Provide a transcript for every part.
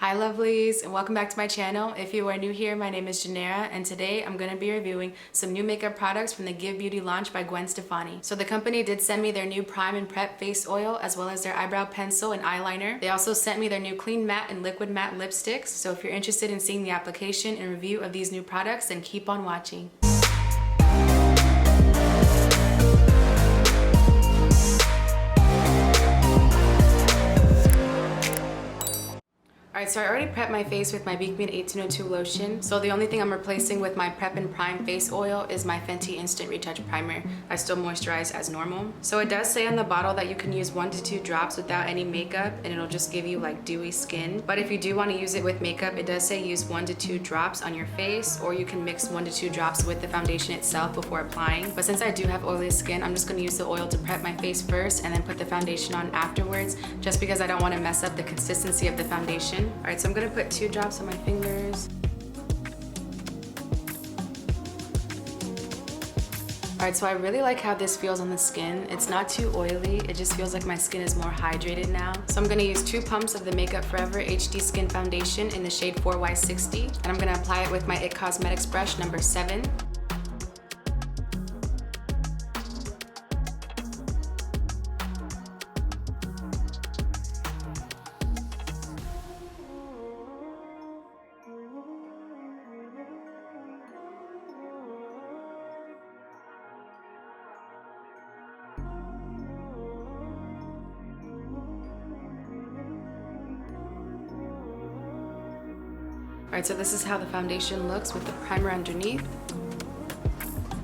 Hi lovelies, and welcome back to my channel. If you are new here, my name is Janera, and today I'm going to be reviewing some new makeup products from the Give Beauty launch by Gwen Stefani. So the company did send me their new Prime and Prep face oil, as well as their eyebrow pencil and eyeliner. They also sent me their new Clean Matte and Liquid Matte lipsticks. So if you're interested in seeing the application and review of these new products, then keep on watching. Alright, so I already prepped my face with my Beekman 1802 lotion. So the only thing I'm replacing with my Prep and Prime face oil is my Fenty Instant Retouch Primer. I still moisturize as normal. So it does say on the bottle that you can use 1 to 2 drops without any makeup, and it'll just give you like dewy skin. But if you do want to use it with makeup, it does say use 1 to 2 drops on your face, or you can mix 1 to 2 drops with the foundation itself before applying. But since I do have oily skin, I'm just going to use the oil to prep my face first and then put the foundation on afterwards, just because I don't want to mess up the consistency of the foundation. Alright, so I'm gonna put 2 drops on my fingers. Alright, so I really like how this feels on the skin. It's not too oily, it just feels like my skin is more hydrated now. So I'm gonna use 2 pumps of the Makeup Forever HD Skin Foundation in the shade 4Y60, and I'm gonna apply it with my IT Cosmetics brush number 7. Alright, so this is how the foundation looks with the primer underneath.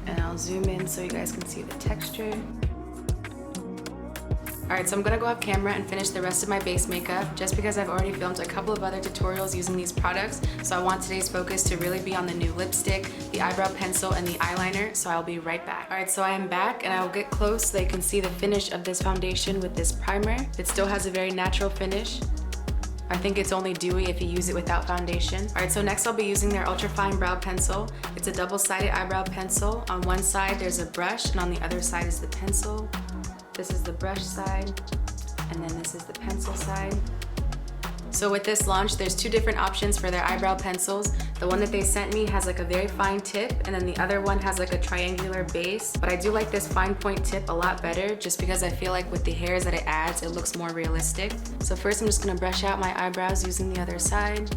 And I'll zoom in so you guys can see the texture. Alright, so I'm gonna go off camera and finish the rest of my base makeup, just because I've already filmed a couple of other tutorials using these products. So I want today's focus to really be on the new lipstick, the eyebrow pencil, and the eyeliner. So I'll be right back. Alright, so I am back, and I'll get close so you can see the finish of this foundation with this primer. It still has a very natural finish. I think it's only dewy if you use it without foundation. Alright, so next I'll be using their Ultra Fine Brow Pencil. It's a double-sided eyebrow pencil. On one side there's a brush, and on the other side is the pencil. This is the brush side, and then this is the pencil side. So with this launch, there's 2 different options for their eyebrow pencils. The one that they sent me has like a very fine tip, and then the other one has like a triangular base. But I do like this fine point tip a lot better, just because I feel like with the hairs that it adds, it looks more realistic. So first I'm just gonna brush out my eyebrows using the other side.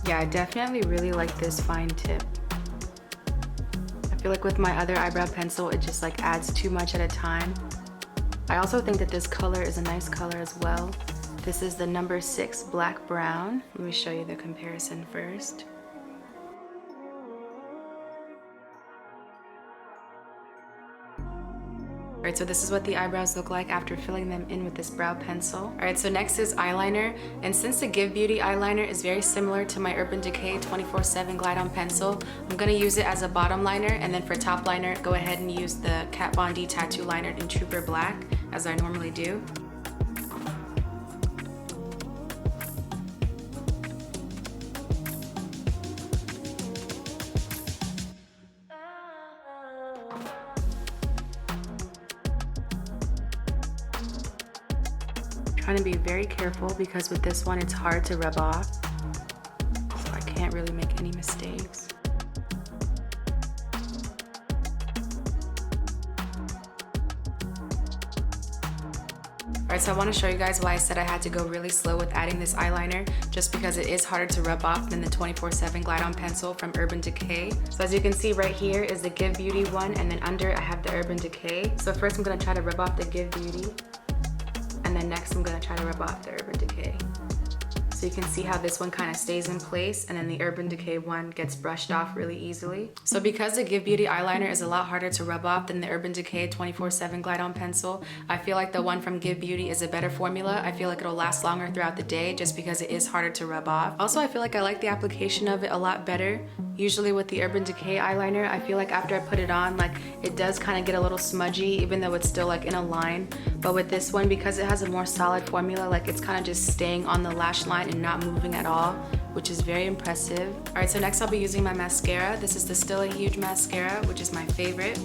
Yeah, I definitely really like this fine tip. I feel like with my other eyebrow pencil, it just like adds too much at a time. I also think that this color is a nice color as well. This is the number 6 Black Brown. Let me show you the comparison first. Alright, so this is what the eyebrows look like after filling them in with this brow pencil. Alright, so next is eyeliner. And since the Give Beauty eyeliner is very similar to my Urban Decay 24/7 Glide On Pencil, I'm going to use it as a bottom liner, and then for top liner, go ahead and use the Kat Von D Tattoo Liner in Trooper Black, as I normally do. Trying to be very careful because with this one it's hard to rub off, so I can't really make any mistakes. Alright, so I want to show you guys why I said I had to go really slow with adding this eyeliner, just because it is harder to rub off than the 24/7 Glide On Pencil from Urban Decay. So as you can see right here is the Give Beauty one, and then under I have the Urban Decay. So first I'm going to try to rub off the Give Beauty. And then next try to rub off the Urban Decay. So you can see how this one kind of stays in place, and then the Urban Decay one gets brushed off really easily. So because the Give Beauty eyeliner is a lot harder to rub off than the Urban Decay 24/7 Glide On Pencil, I feel like the one from Give Beauty is a better formula. I feel like it'll last longer throughout the day just because it is harder to rub off. Also, I feel like I like the application of it a lot better. Usually with the Urban Decay eyeliner, I feel like after I put it on, like it does kind of get a little smudgy even though it's still like in a line. But with this one, because it has a more solid formula, like it's kind of just staying on the lash line and not moving at all, which is very impressive. All right, so next I'll be using my mascara. This is the Still a Huge mascara, which is my favorite.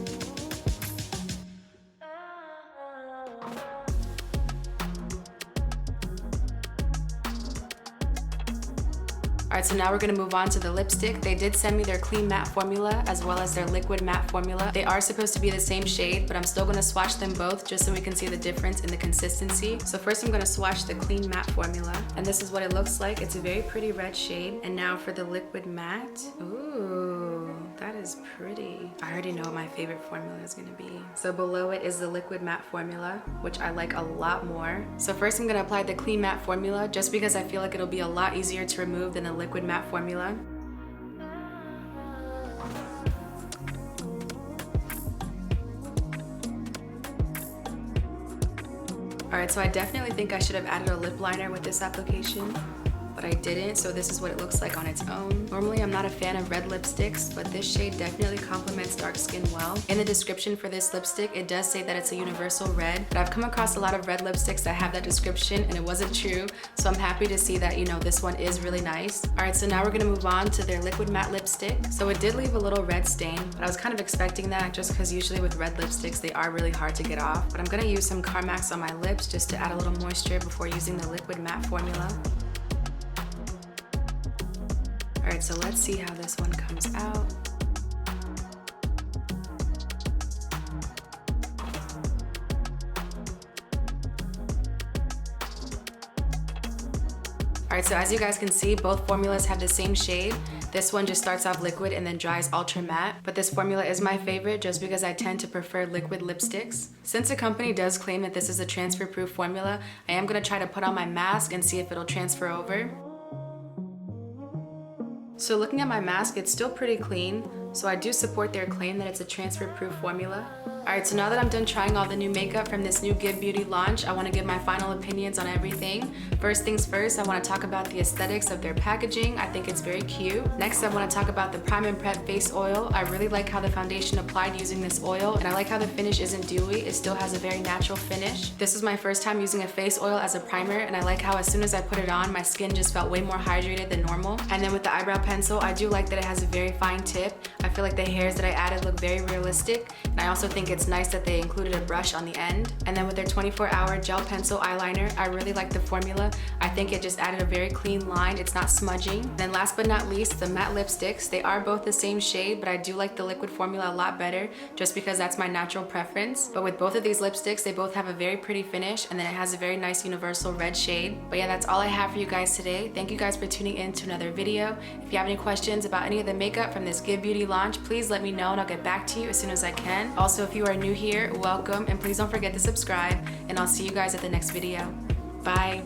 Alright, so now we're gonna move on to the lipstick. They did send me their clean matte formula as well as their liquid matte formula. They are supposed to be the same shade, but I'm still gonna swatch them both just so we can see the difference in the consistency. So first I'm gonna swatch the clean matte formula, and this is what it looks like. It's a very pretty red shade. And now for the liquid matte. Ooh, that is pretty. I already know what my favorite formula is gonna be. So below it is the liquid matte formula, which I like a lot more. So first I'm gonna apply the clean matte formula just because I feel like it'll be a lot easier to remove than the liquid matte formula. Alright, so I definitely think I should have added a lip liner with this application, but I didn't, so this is what it looks like on its own. Normally I'm not a fan of red lipsticks, but this shade definitely complements dark skin well. In the description for this lipstick, it does say that it's a universal red, but I've come across a lot of red lipsticks that have that description and it wasn't true, so I'm happy to see that, you know, this one is really nice. Alright, so now we're gonna move on to their liquid matte lipstick. So it did leave a little red stain, but I was kind of expecting that just because usually with red lipsticks, they are really hard to get off. But I'm gonna use some Carmax on my lips just to add a little moisture before using the liquid matte formula. Alright, so let's see how this one comes out. Alright, so as you guys can see, both formulas have the same shade. This one just starts off liquid and then dries ultra matte, but this formula is my favorite just because I tend to prefer liquid lipsticks. Since the company does claim that this is a transfer-proof formula, I am going to try to put on my mask and see if it'll transfer over. So looking at my mask, it's still pretty clean, so I do support their claim that it's a transfer-proof formula. Alright, so now that I'm done trying all the new makeup from this new Give Beauty launch, I want to give my final opinions on everything. First things first, I want to talk about the aesthetics of their packaging. I think it's very cute. Next, I want to talk about the Prime and Prep face oil. I really like how the foundation applied using this oil, and I like how the finish isn't dewy. It still has a very natural finish. This is my first time using a face oil as a primer, and I like how as soon as I put it on, my skin just felt way more hydrated than normal. And then with the eyebrow pencil, I do like that it has a very fine tip. I feel like the hairs that I added look very realistic, and I also think it's nice that they included a brush on the end. And then with their 24-hour gel pencil eyeliner, I really like the formula. I think it just added a very clean line. It's not smudging. And then last but not least, the matte lipsticks. They are both the same shade, but I do like the liquid formula a lot better just because that's my natural preference. But with both of these lipsticks, they both have a very pretty finish, and then it has a very nice universal red shade. But yeah, that's all I have for you guys today. Thank you guys for tuning in to another video. If you have any questions about any of the makeup from this Give Beauty launch, please let me know and I'll get back to you as soon as I can. Also, if you are new here, welcome, and please don't forget to subscribe, and I'll see you guys at the next video. Bye.